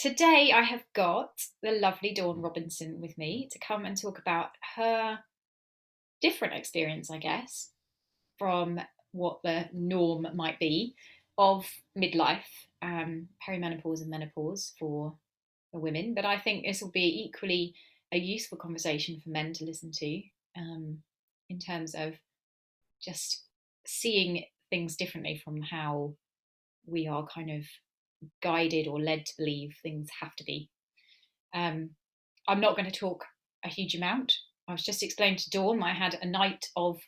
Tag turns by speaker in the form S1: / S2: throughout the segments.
S1: Today I have got the lovely Dawn Robinson with me to come and talk about her different experience, I guess, from what the norm might be of midlife, perimenopause and menopause for women. But I think this will be equally a useful conversation for men to listen to, in terms of just seeing things differently from how we are kind of guided or led to believe things have to be. Um, I'm not going to talk a huge amount. I was just explaining to Dawn I had a night of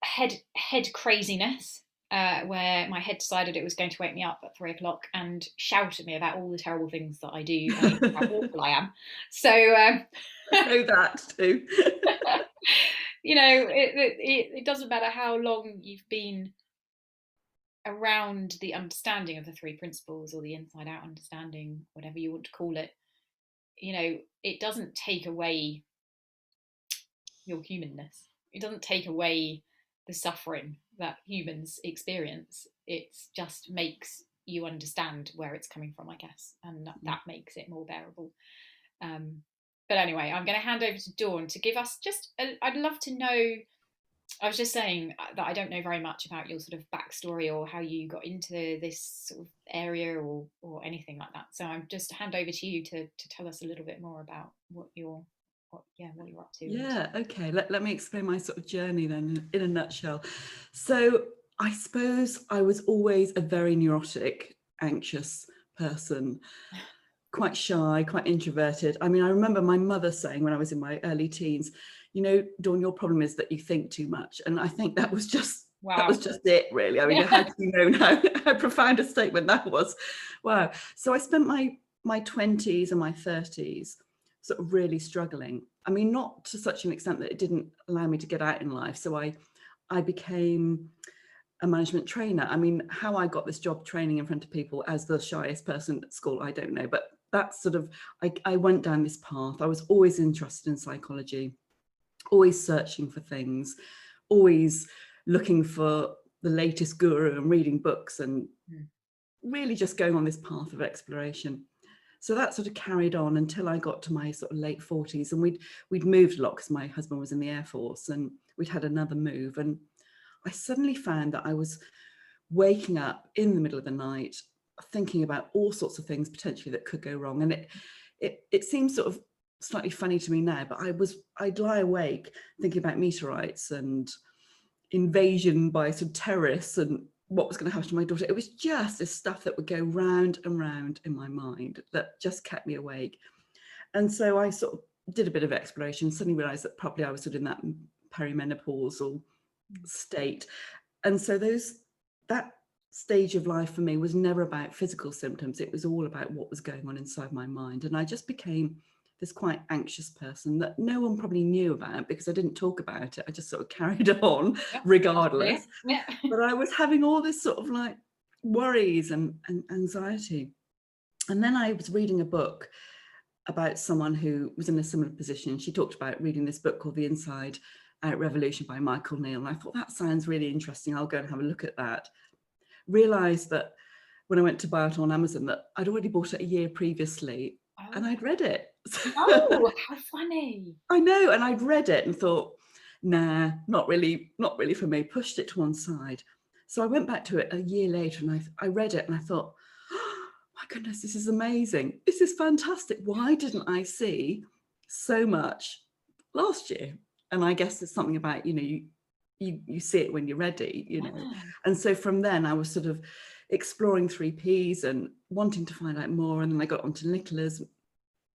S1: head craziness, where my head decided it was going to wake me up at 3 o'clock and shout at me about all the terrible things that I do and how awful I am. So
S2: I know that too.
S1: it doesn't matter how long you've been around the understanding of the three principles or the inside out understanding, whatever you want to call it. It doesn't take away your humanness. It doesn't take away the suffering that humans experience. It just makes you understand where it's coming from, I guess, and that makes it more bearable. But anyway, I'm going to hand over to Dawn to give us I'd love to know. I was just saying that I don't know very much about your sort of backstory or how you got into this sort of area or anything like that. So I'm just hand over to you to tell us a little bit more about what you're up to.
S2: Yeah, okay. Let me explain my sort of journey then in a nutshell. So I suppose I was always a very neurotic, anxious person, quite shy, quite introverted. I mean, I remember my mother saying when I was in my early teens, Dawn, your problem is that you think too much. And I think that was just
S1: Wow.
S2: it, really. I mean, it had to be known how profound a statement that was. Wow. So I spent my 20s and my 30s sort of really struggling. I mean, not to such an extent that it didn't allow me to get out in life. So I became a management trainer. I mean, how I got this job training in front of people as the shyest person at school, I don't know. But that's sort of, I went down this path. I was always interested in psychology, always searching for things, always looking for the latest guru and reading books and really just going on this path of exploration. So that sort of carried on until I got to my sort of late 40s, and we'd moved a lot because my husband was in the Air Force, and we'd had another move, and I suddenly found that I was waking up in the middle of the night thinking about all sorts of things potentially that could go wrong. And it seems sort of slightly funny to me now, but I'd lie awake thinking about meteorites and invasion by some terrorists and what was going to happen to my daughter. It was just this stuff that would go round and round in my mind that just kept me awake. And so I sort of did a bit of exploration, suddenly realized that probably I was sort of in that perimenopausal state. And so that stage of life for me was never about physical symptoms. It was all about what was going on inside my mind. And I just became this quite anxious person that no one probably knew about because I didn't talk about it. I just sort of carried on regardless.
S1: Yeah.
S2: But I was having all this sort of like worries and anxiety. And then I was reading a book about someone who was in a similar position. She talked about reading this book called The Inside Out Revolution by Michael Neal. And I thought, that sounds really interesting. I'll go and have a look at that. Realised that when I went to buy it on Amazon that I'd already bought it a year previously and I'd read it.
S1: Oh, how funny.
S2: I know. And I'd read it and thought, nah, not really for me, pushed it to one side. So I went back to it a year later and I read it and I thought, oh, my goodness, this is amazing. This is fantastic. Why didn't I see so much last year? And I guess there's something about, you see it when you're ready, And so from then I was sort of exploring 3Ps and wanting to find out more. And then I got onto Nicola's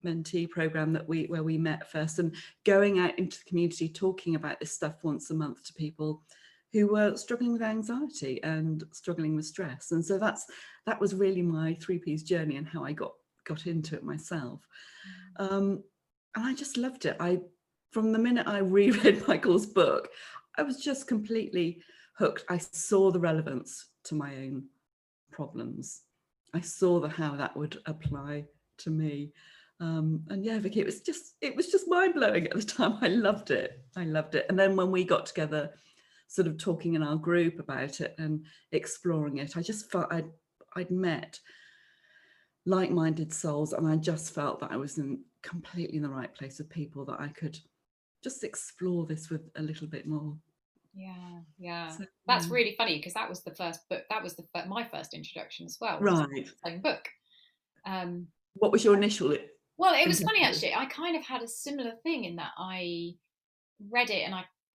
S2: mentee program where we met first, and going out into the community talking about this stuff once a month to people who were struggling with anxiety and struggling with stress. And so that was really my 3Ps journey and how I got into it myself. And I just loved it. From the minute I reread Michael's book, I was just completely hooked. I saw the relevance to my own problems. I saw how that would apply to me. And yeah, Vicki, it was just mind-blowing at the time. I loved it. And then when we got together, sort of talking in our group about it and exploring it, I just felt I'd met like-minded souls, and I just felt that I was completely in the right place with people that I could just explore this with a little bit more.
S1: Yeah.
S2: So,
S1: That's really funny, because that was the first book. That was my first introduction as well. Was
S2: right.
S1: the same book. Um,
S2: What was your initial
S1: well, it was funny
S2: impression?
S1: actually. I kind of had a similar thing in that I read it,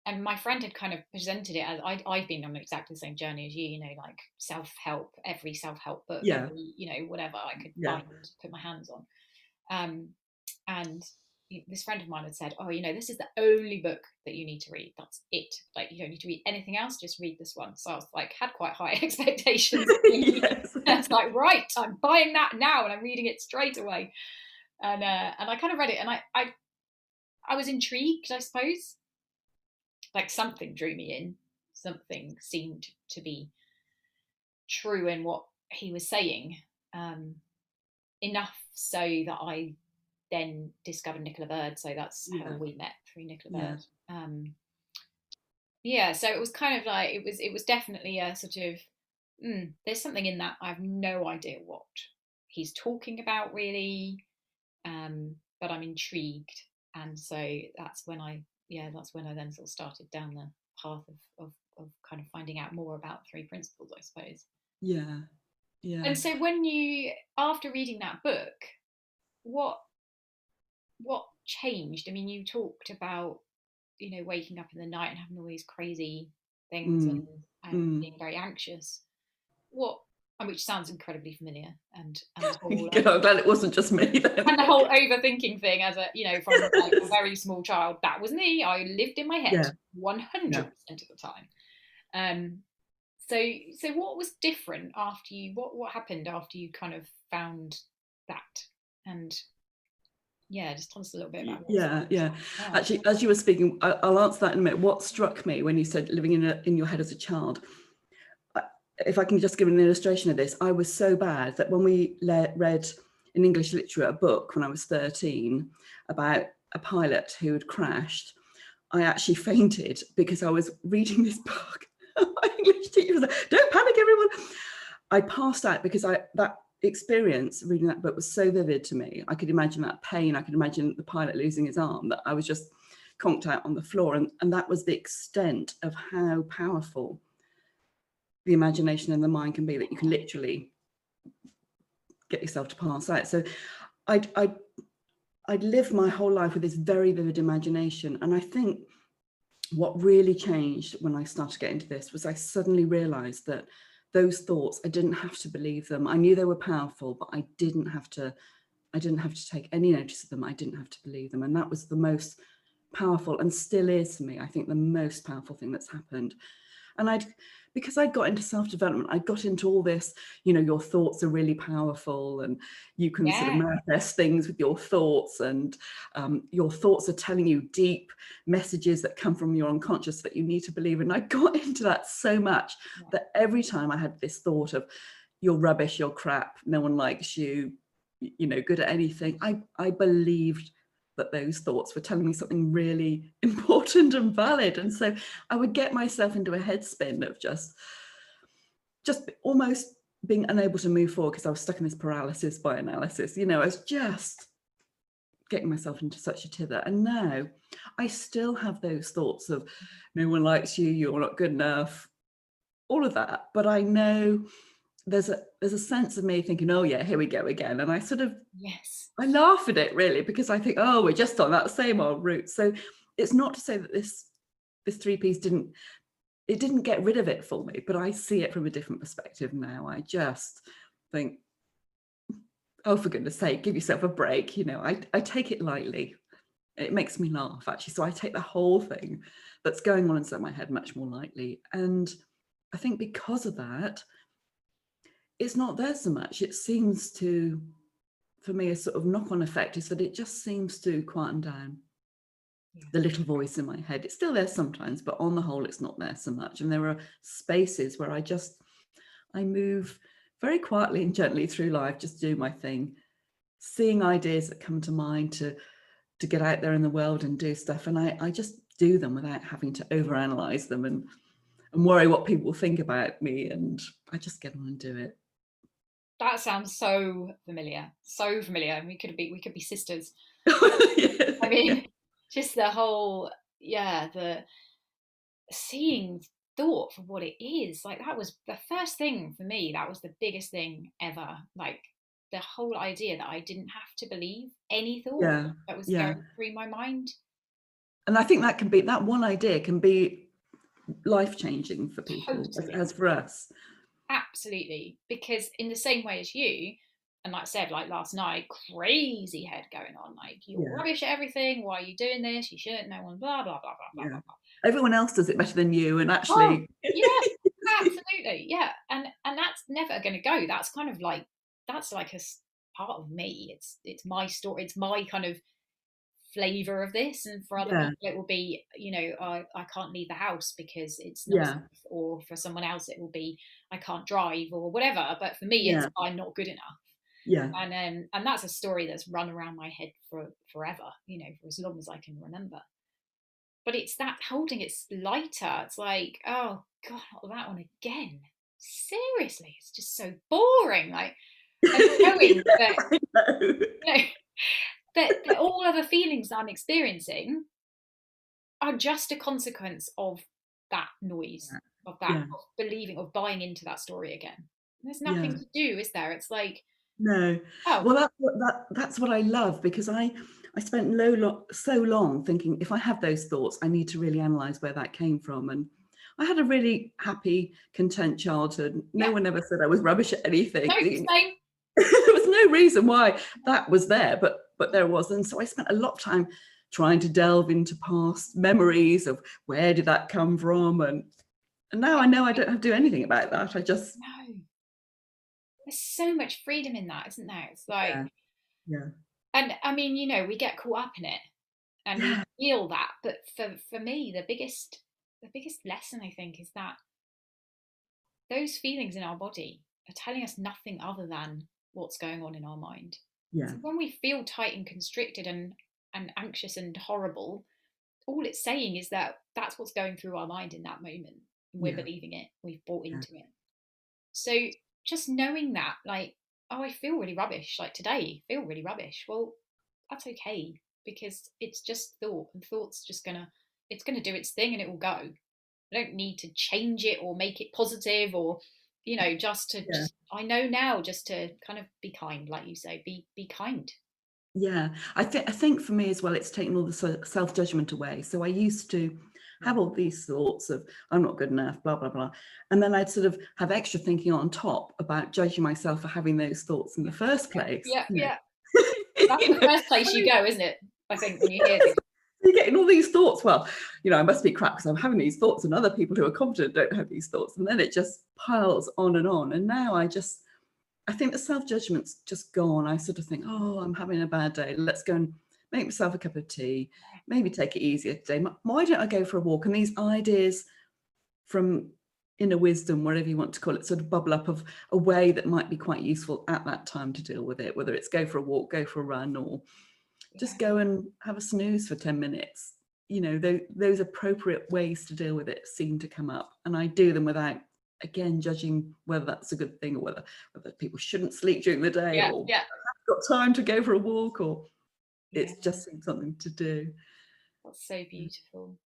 S1: and my friend had kind of presented it as I've been on exactly the same journey as you. You know, like self-help, every self-help book,
S2: Yeah,
S1: every, you know, whatever I could
S2: yeah.
S1: find, put my hands on. And this friend of mine had said, "Oh, you know, this is the only book that you need to read. That's it. Like, you don't need to read anything else. Just read this one." So I was like, had quite high expectations.
S2: Yes.
S1: It's like, right, I'm buying that now, and I'm reading it straight away. And I kind of read it, and I was intrigued, I suppose. Like, something drew me in. Something seemed to be true in what he was saying, um, enough so that I then discovered Nicola Bird. So that's how
S2: Yeah,
S1: we met, through Nicola
S2: yeah,
S1: Bird. Yeah, so it was kind of like, it was definitely a sort of, there's something in that. I have no idea what he's talking about really, but I'm intrigued, and so that's when I then sort of started down the path of kind of finding out more about three principles, I suppose.
S2: yeah, yeah.
S1: And so when you, after reading that book, what what changed? I mean, you talked about, you know, waking up in the night and having all these crazy things,
S2: Mm,
S1: and
S2: mm.
S1: being very anxious. What, and which sounds incredibly familiar, and the whole
S2: Good, I'm glad it wasn't just me then.
S1: and the whole overthinking thing, as a, you know, from like a very small child, that was me. I lived in my head
S2: Yeah, yeah.
S1: 100% of the time. Um, so what was different after you? What happened after you kind of found that? And yeah, just tell us a little bit about what's
S2: Yeah, yeah.
S1: there.
S2: Actually, as you were speaking, I'll answer that in a minute. What struck me when you said living in your head as a child, if I can just give an illustration of this, I was so bad that when we read in English literature a book when I was 13 about a pilot who had crashed, I actually fainted because I was reading this book. My English teacher was like, "Don't panic, everyone." I passed out because that experience reading that book was so vivid to me. I could imagine that pain. I could imagine the pilot losing his arm, that I was just conked out on the floor. And that was the extent of how powerful the imagination and the mind can be, that you can literally get yourself to pass out. So I'd lived my whole life with this very vivid imagination. And I think what really changed when I started getting into this was I suddenly realized that those thoughts, I didn't have to believe them. I knew they were powerful, but I didn't have to take any notice of them. I didn't have to believe them. And that was the most powerful, and still is for me, I think, the most powerful thing that's happened. And because I'd got into self-development, I got into all this, you know, your thoughts are really powerful and you can sort of
S1: Yeah,
S2: manifest things with your thoughts, and your thoughts are telling you deep messages that come from your unconscious that you need to believe. And I got into that so much
S1: yeah,
S2: that every time I had this thought of, you're rubbish, you're crap, no one likes you, you know, good at anything, I believed that those thoughts were telling me something really important and valid. And so I would get myself into a headspin of just almost being unable to move forward because I was stuck in this paralysis by analysis. You know, I was just getting myself into such a tither. And now I still have those thoughts of, no one likes you, you're not good enough, all of that. But I know there's a sense of me thinking, oh yeah, here we go again. And
S1: yes,
S2: I laugh at it really, because I think, oh, we're just on that same old route. So it's not to say that this three piece didn't get rid of it for me, but I see it from a different perspective now. I just think, oh, for goodness sake, give yourself a break. You know, I take it lightly. It makes me laugh, actually. So I take the whole thing that's going on inside my head much more lightly. And I think because of that, it's not there so much. It seems to, for me, a sort of knock-on effect is that it just seems to quieten down.
S1: yeah,
S2: The little voice in my head. It's still there sometimes, but on the whole, it's not there so much. And there are spaces where I move very quietly and gently through life, just do my thing, seeing ideas that come to mind to get out there in the world and do stuff. And I just do them without having to overanalyze them and worry what people think about me. And I just get on and do it.
S1: That sounds so familiar, so familiar. We could be sisters.
S2: Yeah,
S1: I
S2: yeah,
S1: mean, just the whole, yeah, the seeing thought for what it is. Like that was the first thing for me. That was the biggest thing ever. Like the whole idea that I didn't have to believe any thought
S2: yeah,
S1: that was
S2: yeah.
S1: going through my mind.
S2: And I think that one idea can be life changing for people,
S1: Totally.
S2: as for us.
S1: Absolutely. Because in the same way as you, and like I said, like last night, crazy head going on, like you're
S2: Yeah,
S1: rubbish at everything, why are you doing this? You shouldn't, no one, blah, blah, blah, blah, blah,
S2: yeah.
S1: blah, blah.
S2: Everyone else does it better than you, and
S1: Oh,
S2: actually,
S1: yeah, absolutely. Yeah. And that's never gonna go. That's kind of like that's like part of me. It's my story, it's my kind of flavor of this. And for other
S2: yeah,
S1: people it will be, I can't leave the house because it's not
S2: yeah,
S1: safe, or for someone else it will be I can't drive or whatever, but for me it's
S2: yeah,
S1: I'm not good enough.
S2: yeah,
S1: And that's a story that's run around my head for forever, for as long as I can remember. But it's that holding it's lighter. It's like, oh god, not that one again. Seriously, it's just so boring. Like, and knowing that,
S2: I know.
S1: you know that all other feelings that I'm experiencing are just a consequence of that noise, of that,
S2: Yeah,
S1: of believing, of buying into that story again. There's
S2: yeah.
S1: nothing to do, is there? It's like,
S2: No.
S1: oh,
S2: Well, that's what I love, because I spent so long thinking, if I have those thoughts, I need to really analyze where that came from. And I had a really happy, content childhood. No
S1: yeah,
S2: one ever said I was rubbish at
S1: no,
S2: anything.
S1: same.
S2: There was no reason why that was there, but there was. And so I spent a lot of time trying to delve into past memories of where did that come from. And now I know I don't have to do anything about that. I just,
S1: No, there's so much freedom in that, isn't there? It's like,
S2: yeah, yeah,
S1: and I mean, we get caught up in it and we
S2: yeah,
S1: feel that. But for me, the biggest lesson I think is that those feelings in our body are telling us nothing other than what's going on in our mind.
S2: yeah,
S1: So when we feel tight and constricted and anxious and horrible, all it's saying is that that's what's going through our mind in that moment. And we're
S2: yeah,
S1: believing it. We've bought
S2: yeah,
S1: into it. So just knowing that, like, oh, I feel really rubbish. Like today, I feel really rubbish. Well, that's okay because it's just thought, and thought's just it's gonna do its thing and it will go. I don't need to change it or make it positive or,
S2: yeah.
S1: just I know now just to kind of be kind, like you say, be kind.
S2: Yeah, I think for me as well, it's taken all the self judgment away. So I used to
S1: Yeah.
S2: have all these thoughts of I'm not good enough, blah blah blah, and then I'd sort of have extra thinking on top about judging myself for having those thoughts in the first
S1: Yeah,
S2: place.
S1: yeah, yeah. That's
S2: You
S1: the
S2: know,
S1: first place you go, isn't it? I think when you hear these.
S2: you're getting all these thoughts. Well, I must be crap because I'm having these thoughts, and other people who are confident don't have these thoughts, and then it just piles on and on. And now I think the self-judgment's just gone. I sort of think, oh, I'm having a bad day. Let's go and make myself a cup of tea, maybe take it easier today. Why don't I go for a walk? And these ideas from inner wisdom, whatever you want to call it, sort of bubble up of a way that might be quite useful at that time to deal with it, whether it's go for a walk, go for a run, or
S1: Yeah,
S2: just go and have a snooze for 10 minutes. Those appropriate ways to deal with it seem to come up. And I do them without, again, judging whether that's a good thing or whether people shouldn't sleep during the day
S1: yeah,
S2: or
S1: yeah,
S2: got time to go for a walk, or
S1: yeah.
S2: it's just something to do.
S1: That's so beautiful.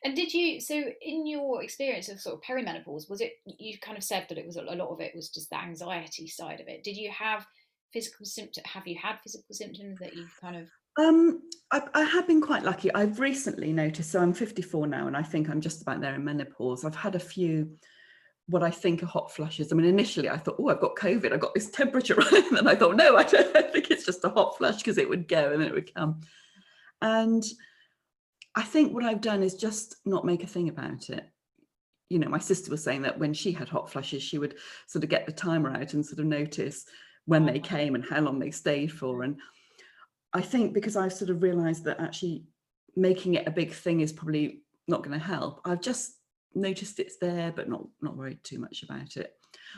S1: And did you, so in your experience of sort of perimenopause, was it, you kind of said that it was a lot of it was just the anxiety side of it. Did you have physical symptoms? Have you had physical symptoms that you've kind of,
S2: I have been quite lucky. I've recently noticed, so I'm 54 now, and I think I'm just about there in menopause. I've had a few what I think are hot flushes. I mean, initially I thought, oh, I've got COVID, I've got this temperature, right? And then I thought, no, I don't I think it's just a hot flush, because it would go and then it would come. And I think what I've done is just not make a thing about it. My sister was saying that when she had hot flushes, she would sort of get the timer out and sort of notice when they came and how long they stayed for. And I think because I've sort of realized that actually making it a big thing is probably not going to help, I've just noticed it's there, but not worried too much about it.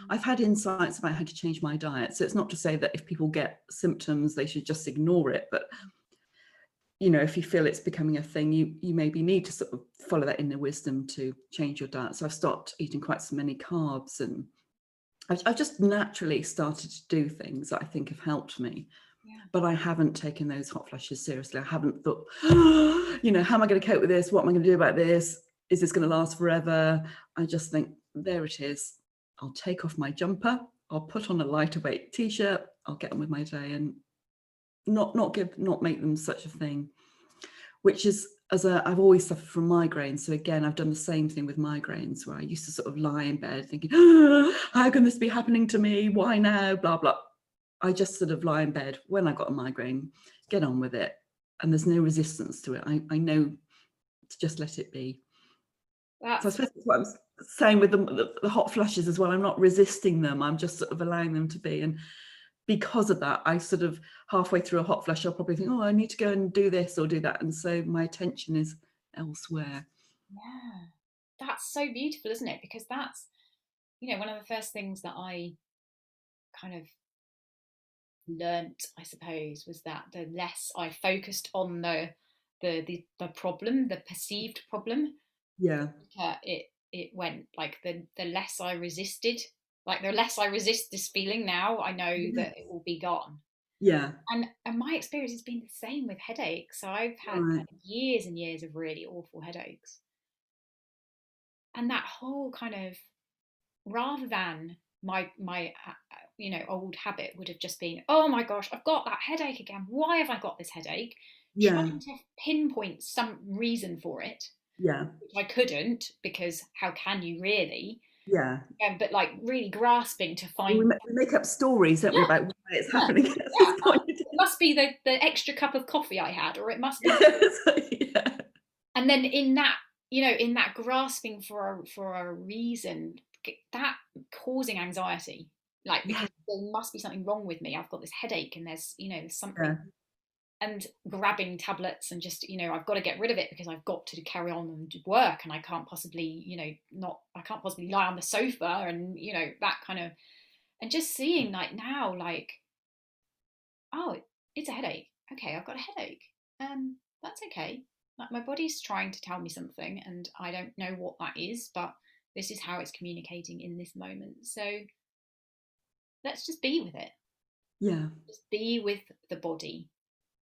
S2: I've had insights about how to change my diet. So it's not to say that if people get symptoms, they should just ignore it. But, if you feel it's becoming a thing, you maybe need to sort of follow that inner wisdom to change your diet. So I've stopped eating quite so many carbs and I've just naturally started to do things that I think have helped me,
S1: Yeah.
S2: but I haven't taken those hot flushes seriously. I haven't thought, how am I going to cope with this? What am I going to do about this? Is this going to last forever? I just think, there it is. I'll take off my jumper. I'll put on a lighter weight t-shirt. I'll get on with my day and not make them such a thing. Which is, I've always suffered from migraines. So again, I've done the same thing with migraines, where I used to sort of lie in bed thinking, how can this be happening to me? Why now? Blah, blah. I just sort of lie in bed when I got a migraine, get on with it. And there's no resistance to it. I know to just let it be. So I
S1: That's
S2: suppose that's what I'm saying with the hot flushes as well. I'm not resisting them. I'm just sort of allowing them to be. And because of that, I sort of halfway through a hot flush, I'll probably think, oh, I need to go and do this or do that. And so my attention is elsewhere.
S1: yeah. That's so beautiful, isn't it? Because that's, one of the first things that I kind of learnt, I suppose, was that the less I focused on the problem, the perceived problem,
S2: Yeah.
S1: it went. Like the less I resisted, like the less I resist this feeling now, I know that it will be gone.
S2: Yeah.
S1: And my experience has been the same with headaches. So I've had
S2: Right.
S1: like years and years of really awful headaches. And that whole kind of, rather than my old habit would have just been, oh my gosh, I've got that headache again, why have I got this headache,
S2: Yeah.
S1: trying to pinpoint some reason for it,
S2: Yeah.
S1: which I couldn't, because how can you really,
S2: Yeah.
S1: but like really grasping to
S2: Well,
S1: find,
S2: we make up stories, don't we,
S1: yeah,
S2: about why it's
S1: yeah,
S2: happening at
S1: yeah,
S2: this point.
S1: it must be the extra cup of coffee I had, or it must be,
S2: Yeah.
S1: and then in that grasping for a reason, that causing anxiety, like,
S2: Yeah.
S1: because there must be something wrong with me, I've got this headache and there's something,
S2: Yeah.
S1: and grabbing tablets and just, I've got to get rid of it because I've got to carry on and work, and I can't possibly, not I can't possibly lie on the sofa, and that kind of, and just seeing, like, now, like, oh, it's a headache. Okay, I've got a headache. That's okay. Like, my body's trying to tell me something, and I don't know what that is, but this is how it's communicating in this moment. So let's just be with it.
S2: Yeah.
S1: Just be with the body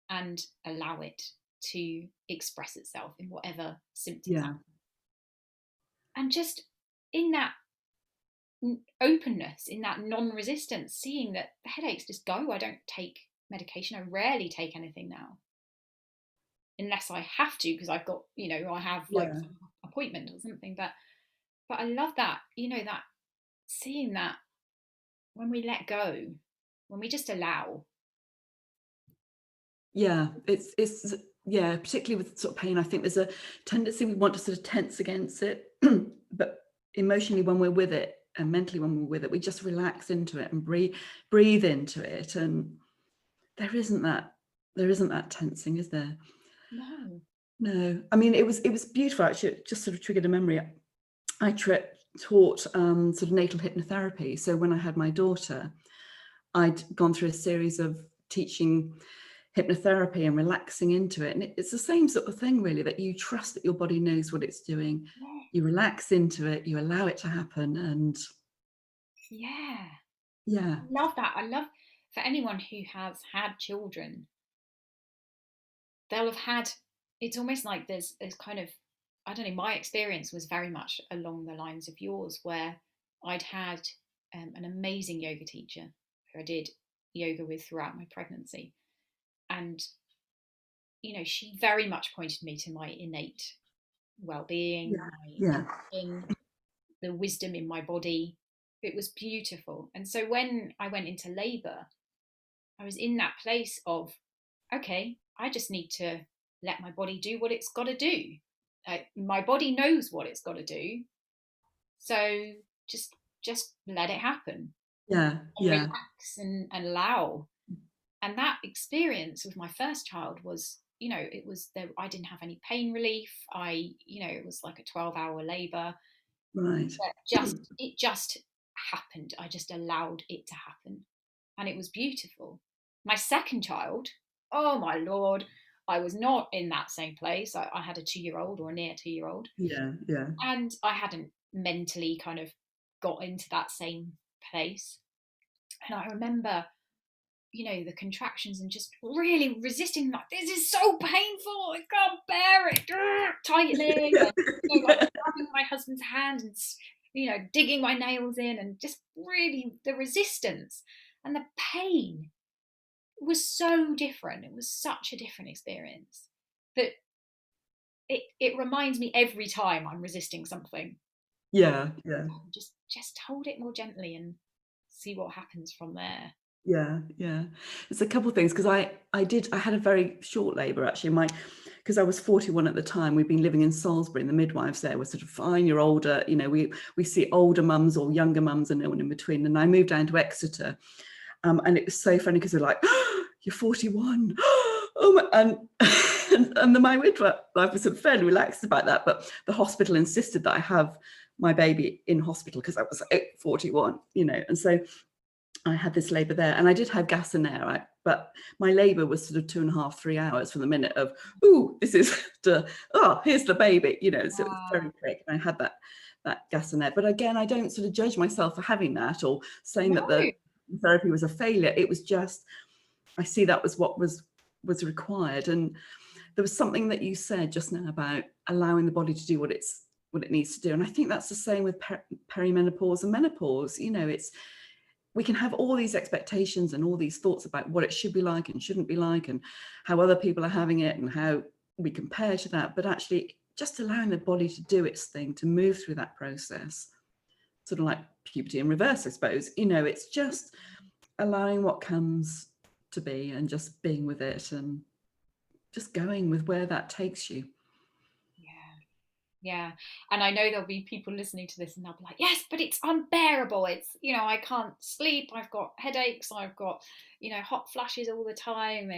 S1: and allow it to express itself in whatever symptoms are.
S2: Yeah.
S1: And just in that openness, in that non-resistance, seeing that the headaches just go. I don't take medication. I rarely take anything now, unless I have to, because I've got, I have like
S2: Yeah.
S1: some appointment or something. But I love that, that seeing that when we let go, when we just allow.
S2: Yeah. It's yeah, particularly with sort of pain, I think there's a tendency we want to sort of tense against it, but emotionally when we're with it and mentally when we're with it, we just relax into it and breathe into it. And there isn't that tensing, is there?
S1: No.
S2: No. I mean, it was beautiful actually. It just sort of triggered a memory. I taught sort of natal hypnotherapy. So when I had my daughter, I'd gone through a series of teaching hypnotherapy and relaxing into it. And it's the same sort of thing, really, that you trust that your body knows what it's doing.
S1: Yeah.
S2: You relax into it, you allow it to happen. And
S1: Yeah.
S2: yeah,
S1: I love that. I love, for anyone who has had children, they'll have had, it's almost like there's kind of, I don't know, my experience was very much along the lines of yours, where I'd had an amazing yoga teacher who I did yoga with throughout my pregnancy. And, she very much pointed me to my innate well-being,
S2: yeah,
S1: my
S2: yeah,
S1: intuition, the wisdom in my body. It was beautiful. And so when I went into labor, I was in that place of, okay, I just need to let my body do what it's got to do. My body knows what it's got to do, so just let it happen
S2: yeah,
S1: and
S2: yeah,
S1: relax and allow. And that experience with my first child was, it was there. I didn't have any pain relief. It was like a 12-hour labor.
S2: right.
S1: But it just happened. I just allowed it to happen, and it was beautiful. My second child, oh my lord, I was not in that same place. I had a 2-year-old, or a near 2-year-old,
S2: Yeah, yeah,
S1: and I hadn't mentally kind of got into that same place. And I remember, the contractions and just really resisting, like, this is so painful, I can't bear it, tightening, and like grabbing my husband's hand and digging my nails in, and just really the resistance and the pain was so different. It was such a different experience that it reminds me every time I'm resisting something.
S2: Yeah.
S1: Just hold it more gently and see what happens from there.
S2: Yeah. There's a couple of things, because I had a very short labour actually. Because I was 41 at the time. We'd been living in Salisbury, and the midwives there were sort of, fine, you're older, we see older mums or younger mums and no one in between. And I moved down to Exeter, and it was so funny because they're like, oh, you're 41. And my midwife was sort of fairly relaxed about that, but the hospital insisted that I have my baby in hospital because I was 41, and so I had this labour there, and I did have gas in there, right? But my labour was sort of 2.5, 3 hours from the minute of, this is here's the baby, so it was very quick. And I had that gas in there. But again, I don't sort of judge myself for having that or saying that the therapy was a failure. It was just, I see that was what was required. And there was something that you said just now about allowing the body to do what it needs to do. And I think that's the same with perimenopause and menopause. We can have all these expectations and all these thoughts about what it should be like and shouldn't be like, and how other people are having it and how we compare to that. But actually, just allowing the body to do its thing, to move through that process, sort of like puberty in reverse, I suppose. It's just allowing what comes to be and just being with it and just going with where that takes you.
S1: Yeah. And I know there'll be people listening to this and they'll be like, yes, but it's unbearable. It's, I can't sleep. I've got headaches. I've got, hot flashes all the time.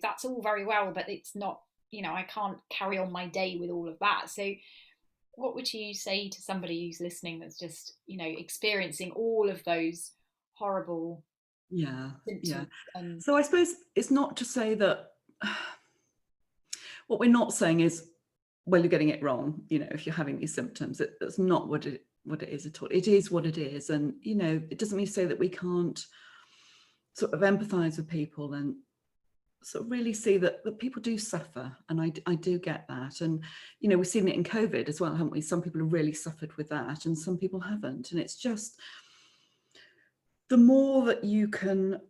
S1: That's all very well, but it's not, I can't carry on my day with all of that. So what would you say to somebody who's listening that's just, experiencing all of those horrible symptoms?
S2: So I suppose it's not to say that, what we're not saying is, well, you're getting it wrong, if you're having these symptoms. That's not what it is at all. It is what it is. And, it doesn't mean to say that we can't sort of empathise with people and sort of really see that people do suffer. And I do get that. And, we've seen it in COVID as well, haven't we? Some people have really suffered with that and some people haven't. And it's just, the more that you can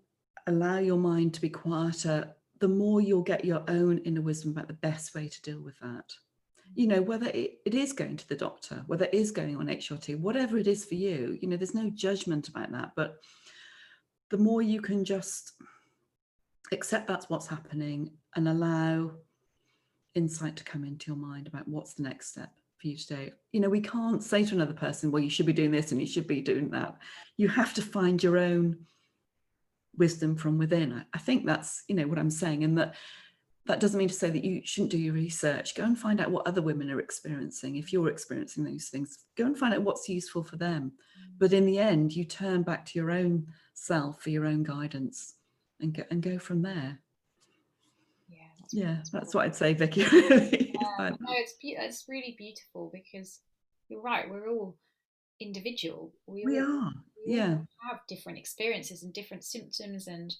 S2: allow your mind to be quieter, the more you'll get your own inner wisdom about the best way to deal with that. Whether it is going to the doctor, whether it is going on HRT, whatever it is for you, there's no judgment about that. But the more you can just accept that's what's happening and allow insight to come into your mind about what's the next step for you to do. We can't say to another person, well, you should be doing this and you should be doing that. You have to find your own wisdom from within. I think that's, what I'm saying. And that doesn't mean to say that you shouldn't do your research. Go and find out what other women are experiencing. If you're experiencing those things, go and find out what's useful for them. But in the end, you turn back to your own self for your own guidance and go from there. That's what I'd say, Vicki.
S1: No, it's really beautiful, because you're right. We're all individual.
S2: We all
S1: have different experiences and different symptoms, and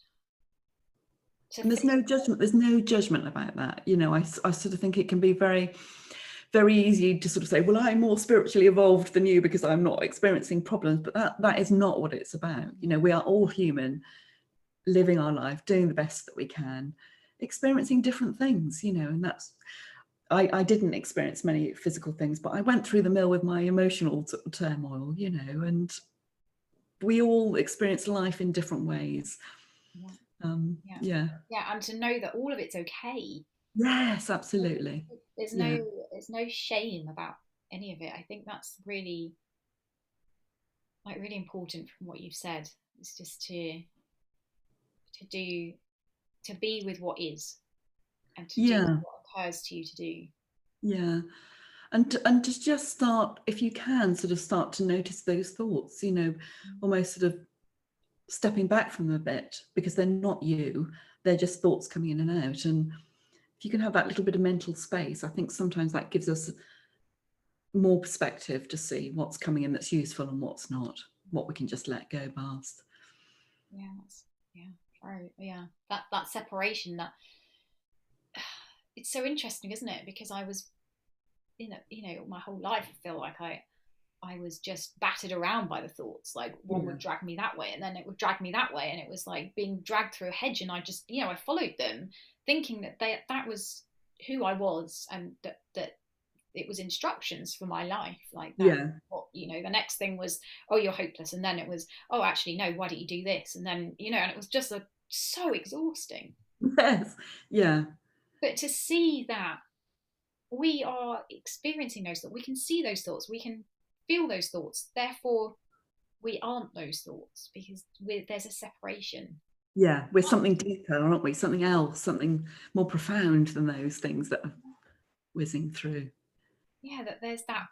S2: there's no judgment. There's no judgment about that. I sort of think it can be very, very easy to sort of say, well, I'm more spiritually evolved than you because I'm not experiencing problems. But that is not what it's about. We are all human, living our life, doing the best that we can, experiencing different things, and that's, I didn't experience many physical things, but I went through the mill with my emotional turmoil, and we all experience life in different ways.
S1: And to know that all of it's okay.
S2: Yes, absolutely.
S1: There's no shame about any of it. I think that's really important from what you've said. It's just to be with what is, and to do what occurs to you to do.
S2: And to just start, if you can, sort of start to notice those thoughts, almost sort of stepping back from them a bit, because they're not you, they're just thoughts coming in and out. And if you can have that little bit of mental space, I think sometimes that gives us more perspective to see what's coming in that's useful and what's not. what we can just let go past.
S1: Yeah, that's, yeah, true. Yeah, that separation, that it's so interesting, isn't it? Because I was, my whole life I feel like I was just battered around by the thoughts. Like one
S2: Yeah.
S1: would drag me that way, and then it would drag me that way, and it was like being dragged through a hedge. And I just, I followed them, thinking that that was who I was, and that it was instructions for my life. Like that.
S2: Yeah.
S1: What, the next thing was, oh, you're hopeless, and then it was, oh, actually, no, why don't you do this? And then, and it was just so exhausting.
S2: Yes. Yeah.
S1: But to see that we are experiencing those thoughts, we can see those thoughts, we can feel those thoughts, therefore we aren't those thoughts, because there's a separation.
S2: Yeah. We're something deeper, aren't we? Something else, something more profound than those things that are whizzing through.
S1: Yeah, that there's that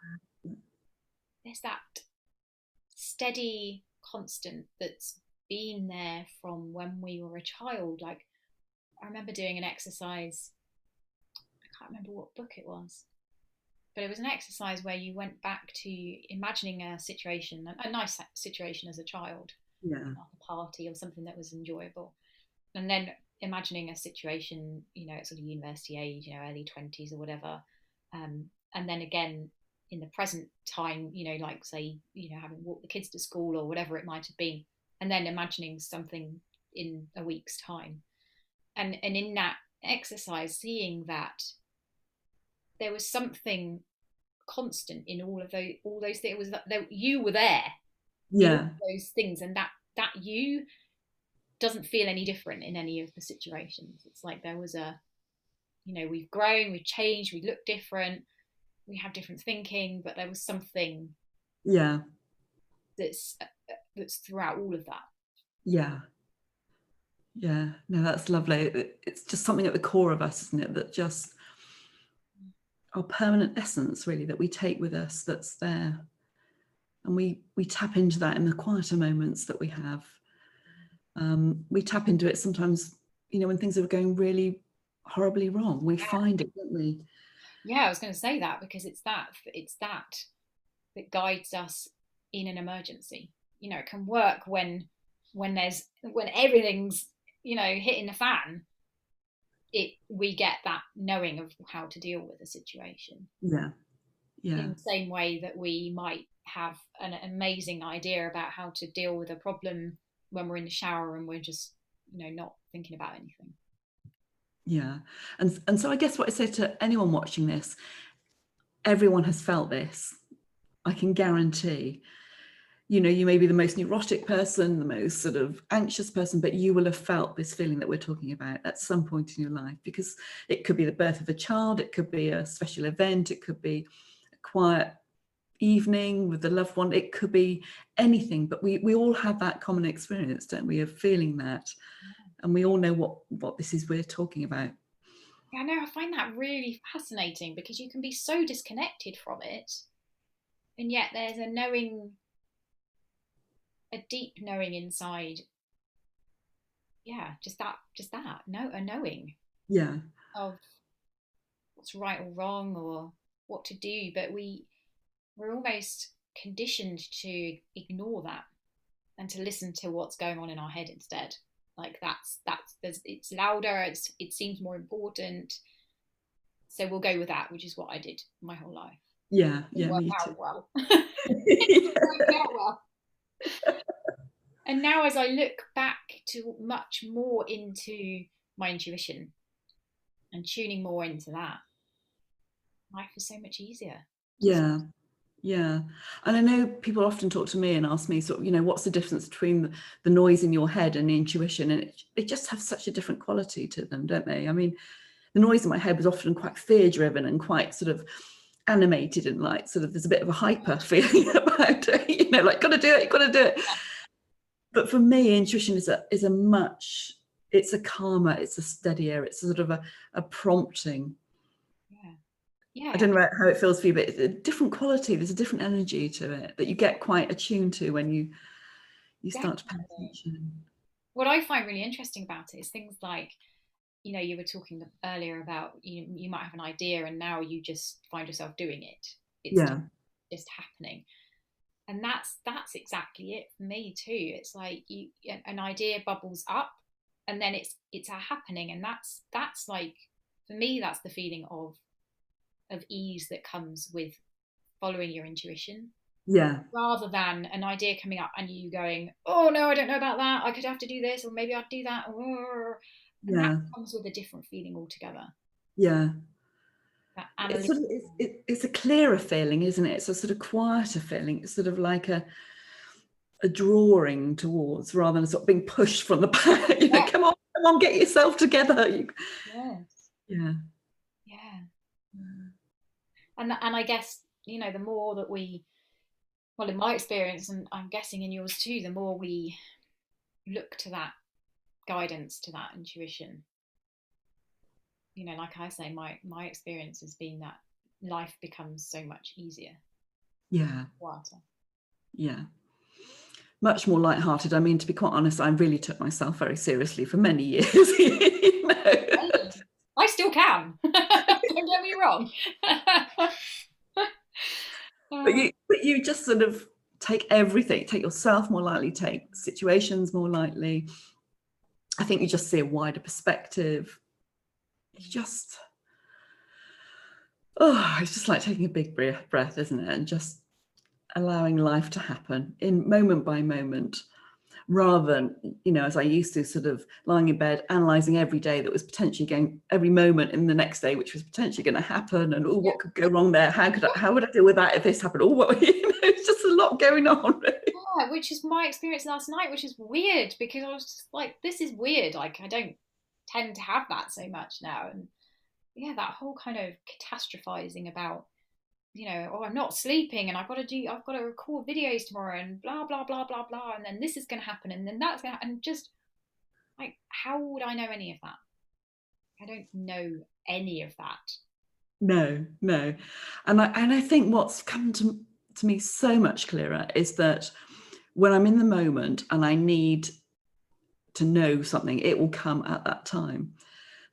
S1: steady constant that's been there from when we were a child. Like, I remember doing an exercise, I can't remember what book it was, but it was an exercise where you went back to imagining a situation, a nice situation as a child,
S2: Yeah.
S1: like a party or something that was enjoyable, and then imagining a situation, at sort of university age, early 20s or whatever, and then again in the present time, like say, having walked the kids to school or whatever it might have been, and then imagining something in a week's time, and in that exercise, seeing that there was something constant in all those things. It was that you were there in all
S2: Yeah.
S1: those things, and that you doesn't feel any different in any of the situations. It's like there was we've grown, we've changed, we look different, we have different thinking, but there was something
S2: Yeah.
S1: that's throughout all of that.
S2: Yeah. Yeah. No, that's lovely. It's just something at the core of us, isn't it? That just our permanent essence, really, that we take with us, that's there. And we tap into that in the quieter moments that we have. We tap into it sometimes, when things are going really horribly wrong. We find it, don't we?
S1: Yeah, I was going to say that, because it's that guides us in an emergency. It can work when everything's hitting the fan. We get that knowing of how to deal with a situation.
S2: Yeah. Yeah.
S1: In the same way that we might have an amazing idea about how to deal with a problem when we're in the shower and we're just not thinking about anything.
S2: Yeah. And so I guess what I say to anyone watching this, everyone has felt this. I can guarantee. You may be the most neurotic person, the most sort of anxious person, but you will have felt this feeling that we're talking about at some point in your life, because it could be the birth of a child, it could be a special event, it could be a quiet evening with a loved one, it could be anything, but we all have that common experience, don't we, of feeling that, and we all know what this is we're talking about.
S1: Yeah, I know. I find that really fascinating, because you can be so disconnected from it, and yet there's a deep knowing inside. Yeah, just that, no, a knowing
S2: Yeah.
S1: of what's right or wrong, or what to do, but we're almost conditioned to ignore that and to listen to what's going on in our head instead. Like it's louder, it seems more important, so we'll go with that, which is what I did my whole life.
S2: Yeah.
S1: Didn't
S2: Yeah,
S1: work
S2: me
S1: out
S2: too.
S1: well. Didn't work out well. And now, as I look back to much more into my intuition and tuning more into that, life is so much easier.
S2: Yeah. Yeah. And I know people often talk to me and ask me sort of, what's the difference between the noise in your head and the intuition? And they just have such a different quality to them, don't they? I mean, the noise in my head was often quite fear driven and quite sort of animated, and like sort of there's a bit of a hyper feeling about it, like gotta do it, gotta do it. But for me, intuition is a much, it's a calmer, it's a steadier, it's a sort of a prompting.
S1: Yeah. Yeah.
S2: I don't know how it feels for you, but it's a different quality. There's a different energy to it that you get quite attuned to when you start to pay
S1: Definitely.
S2: attention.
S1: What I find really interesting about it is things like, you were talking earlier about you might have an idea and now you just find yourself doing it. It's
S2: Yeah.
S1: just happening. And that's exactly it for me too. It's like an idea bubbles up, and then it's a happening, and that's like, for me, that's the feeling of ease that comes with following your intuition,
S2: Yeah.
S1: rather than an idea coming up and you going, oh no, I don't know about that, I could have to do this, or maybe I'd do that, and that
S2: Yeah.
S1: comes with a different feeling altogether.
S2: Yeah.
S1: That
S2: It's sort of,
S1: analytical.
S2: it's a clearer feeling, isn't it? It's a sort of quieter feeling. It's sort of like a drawing towards, rather than sort of being pushed from the back. You know,
S1: Yeah.
S2: come on, get yourself together.
S1: Yes.
S2: Yeah.
S1: Yeah. And I guess, the more that we, well, in my experience, and I'm guessing in yours too, the more we look to that guidance, to that intuition, like I say, my experience has been that life becomes so much easier,
S2: Yeah.
S1: quieter.
S2: Yeah. Much more lighthearted. I mean, to be quite honest, I really took myself very seriously for many years. You know?
S1: I still can. Don't get me wrong.
S2: But you just sort of take everything, take yourself more lightly, take situations more lightly. I think you just see a wider perspective. You just, it's just like taking a big breath, isn't it? And just allowing life to happen in moment by moment, rather than, as I used to, sort of lying in bed, analysing every day that was potentially going, every moment in the next day, which was potentially going to happen, and what could go wrong there? How would I deal with that if this happened? It's just a lot going on. Really.
S1: Yeah, which is my experience last night, which is weird, because I was just like, this is weird. Like, I don't tend to have that so much now. And yeah, that whole kind of catastrophizing about, oh, I'm not sleeping, and I've got to record videos tomorrow, and blah blah blah blah blah, and then this is going to happen, and then that's going to, and just like, how would I know any of that? I don't know any of that.
S2: No. And I think what's come to me so much clearer is that when I'm in the moment and I need to know something, it will come at that time.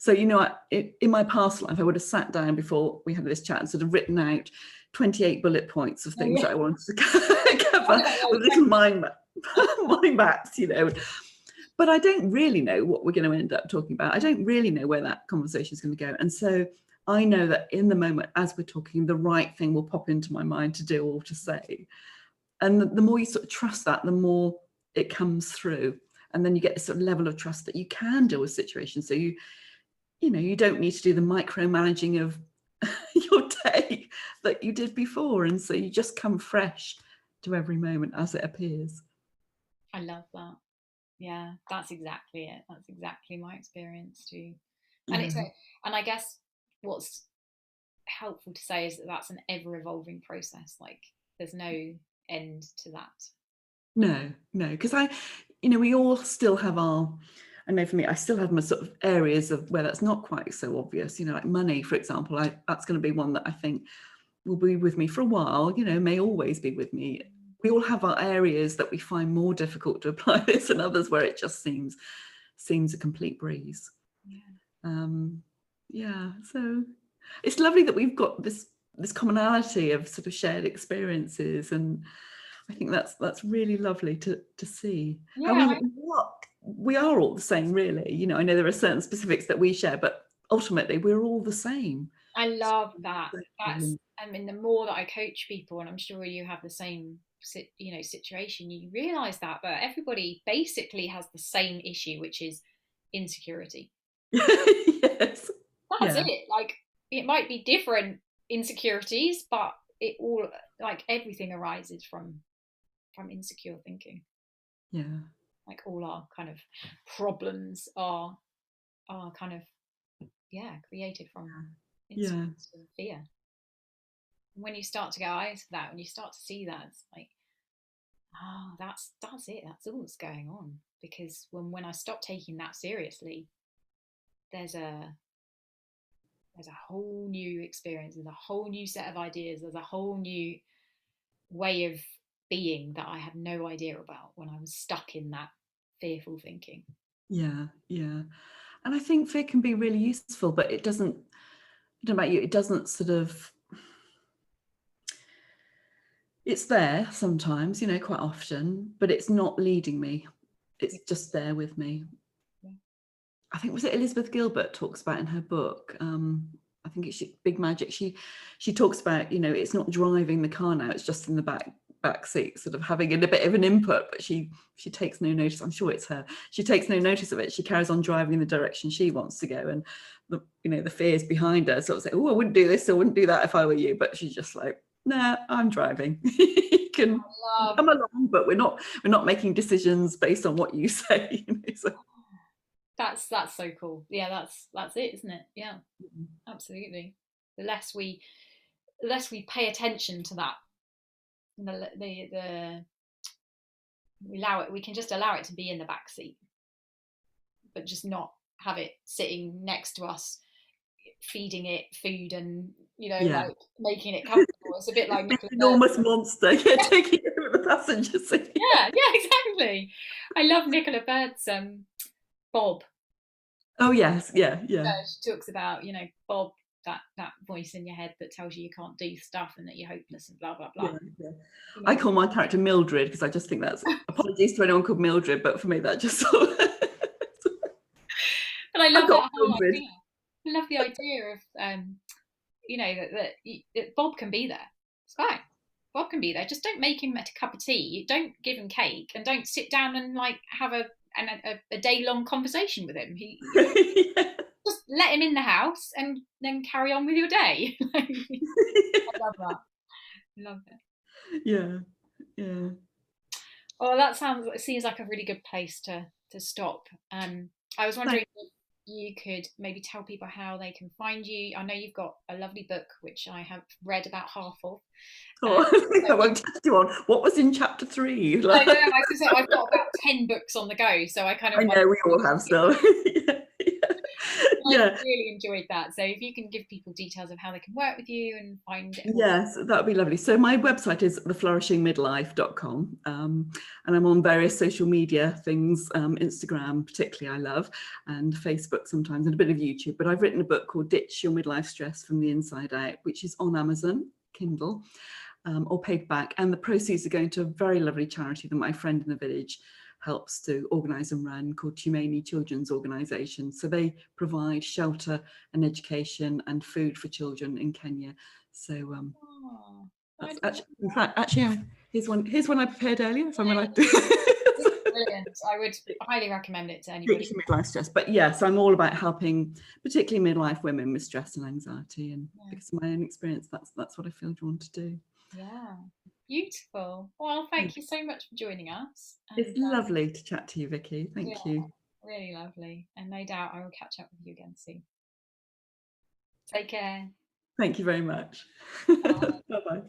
S2: So, in my past life, I would have sat down before we had this chat and sort of written out 28 bullet points of things that I wanted to cover with little mind maps, But I don't really know what we're going to end up talking about. I don't really know where that conversation is going to go. And so I know that in the moment, as we're talking, the right thing will pop into my mind to do or to say. And the more you sort of trust that, the more it comes through. And then you get this sort of level of trust that you can deal with situations. So you don't need to do the micromanaging of your day that you did before. And so you just come fresh to every moment as it appears.
S1: I love that. Yeah, that's exactly it. That's exactly my experience too. And
S2: Yeah.
S1: and I guess what's helpful to say is that that's an ever evolving process. Like, there's no end to that.
S2: No, because we all still have I know for me, I still have my sort of areas of where that's not quite so obvious, like money, for example. That's going to be one that I think will be with me for a while, may always be with me. We all have our areas that we find more difficult to apply this, and others where it just seems a complete breeze. Yeah. So it's lovely that we've got this commonality of sort of shared experiences, and I think that's really lovely to see how we are all the same, really. I know there are certain specifics that we share, but ultimately we're all the same.
S1: I love that. The more that I coach people, and I'm sure you have the same situation, you realize that everybody basically has the same issue, which is insecurity.
S2: Yes.
S1: That's it. Like, it might be different insecurities, but it all, like, everything arises from insecure thinking.
S2: Yeah.
S1: Like, all our kind of problems are kind of created from insecurity and fear. And when you start to get eyes for that, when you start to see that, it's like, that's it. That's all that's going on. Because when I stop taking that seriously, there's a whole new experience, there's a whole new set of ideas, there's a whole new way of being that I had no idea about when I was stuck in that fearful thinking.
S2: Yeah. And I think fear can be really useful, but it doesn't, I don't know about you, it doesn't sort of, It's there sometimes, quite often, but it's not leading me. It's just there with me.
S1: Yeah.
S2: I think, was it Elizabeth Gilbert talks about in her book, I think it's Big Magic, she talks about, it's not driving the car now, it's just in the back seat, sort of having a bit of an input, but she takes no notice. I'm sure it's her. She takes no notice of it. She carries on driving in the direction she wants to go, and the fears behind her sort of say, oh, I wouldn't do this, I wouldn't do that if I were you, but she's just like, nah, I'm driving. You can come along, but we're not making decisions based on what you say. So.
S1: That's so cool. Yeah, that's it, isn't it? Yeah, absolutely. The less we pay attention to that, we can just allow it to be in the back seat, but just not have it sitting next to us, feeding it food and like making it comfortable. It's a bit like Nicola
S2: enormous monster, taking over the passenger seat.
S1: Yeah, exactly. I love Nicola Bird's Bob.
S2: Oh yes, yeah.
S1: She talks about Bob, that voice in your head that tells you can't do stuff and that you're hopeless and blah blah blah.
S2: Yeah. I call my character Mildred because I just think that's, apologies to anyone called Mildred, but for me that just sort of.
S1: But I love that whole idea. I love the idea of that Bob can be there. It's fine. Bob can be there. Just don't make him a cup of tea. Don't give him cake, and don't sit down and like have a day-long conversation with him. Just let him in the house and then carry on with your day. I love that. I love it.
S2: Yeah.
S1: Oh, it seems like a really good place to stop. I was wondering if you could maybe tell people how they can find you. I know you've got a lovely book which I have read about half of.
S2: I won't test you on what was in chapter 3.
S1: I know. I was going to say I've got about 10 books on the go, so I kind of.
S2: I know we all have so.
S1: I really enjoyed that. So if you can give people details of how they can work with you and find it.
S2: Yes, that would be lovely. So my website is theflourishingmidlife.com, and I'm on various social media things, Instagram particularly I love, and Facebook sometimes, and a bit of YouTube. But I've written a book called Ditch Your Midlife Stress from the Inside Out, which is on Amazon, Kindle, or paperback. And the proceeds are going to a very lovely charity that my friend in the village helps to organise and run, called Tumaini Children's Organisation. So they provide shelter and education and food for children in Kenya. So that's actually, here's one I prepared earlier. If I'm allowed to.
S1: Brilliant. I would highly recommend it to anybody.
S2: Midlife stress, but yes, I'm all about helping, particularly midlife women with stress and anxiety, and because of my own experience, that's what I feel drawn to do.
S1: Yeah. Beautiful. Well, thank you so much for joining us.
S2: It's lovely to chat to you, Vicki. Thank you.
S1: Really lovely. And no doubt I will catch up with you again soon. Take care.
S2: Thank you very much. Bye-bye.